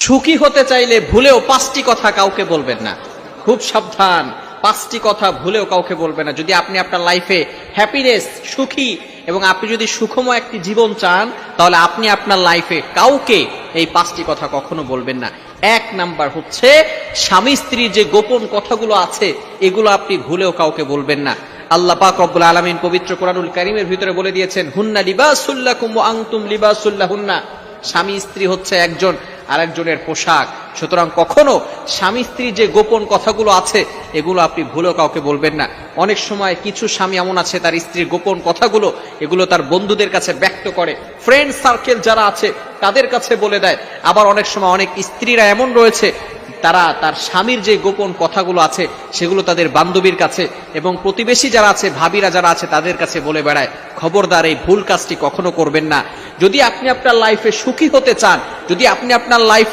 সুখী হতে চাইলে ভুলেও 5টি কথা কাউকে বলবেন না। খুব সাবধান, 5টি কথা ভুলেও কাউকে বলবেন না। যদি আপনি আপনার লাইফে হ্যাপিনেস, সুখী এবং আপনি যদি সুখময় একটি জীবন চান, তাহলে আপনি আপনার লাইফে কাউকে এই 5টি কথা কখনো বলবেন না। 1 নাম্বার হচ্ছে স্বামী স্ত্রীর যে গোপন কথাগুলো আছে এগুলো আপনি ভুলেও কাউকে বলবেন না। আল্লাহ পাক রব্বুল আলামিন পবিত্র কোরআনুল কারীমের ভিতরে বলে দিয়েছেন, হুন্না লিবাসুল লাকুম ওয়া আনতুম লিবাসুল লাহুন্না। স্বামী স্ত্রী হচ্ছে একজন আরেকজনের পোশাক। সুতরাং কখনো স্বামী স্ত্রীর যে গোপন কথাগুলো আছে এগুলো আপনি ভুলেও কাউকে বলবেন না। অনেক সময় কিছু স্বামী এমন আছে তার স্ত্রীর গোপন কথাগুলো এগুলো তার বন্ধুদের কাছে ব্যক্ত করে, ফ্রেন্ড সার্কেল যারা আছে তাদের কাছে বলে দেয়। আবার অনেক সময় অনেক স্ত্রীরা এমন রয়েছে তারা তার স্বামীর যে গোপন কথাগুলো আছে সেগুলো তাদের বান্ধবীর কাছে এবং প্রতিবেশী যারা আছে, ভাবিরা যারা আছে তাদের কাছে বলে বেড়ায়। খবরদার, এই ভুল কাজটি কখনো করবেন না। যদি আপনি আপনার লাইফে সুখী হতে চান, যদি আপনি আপনার লাইফে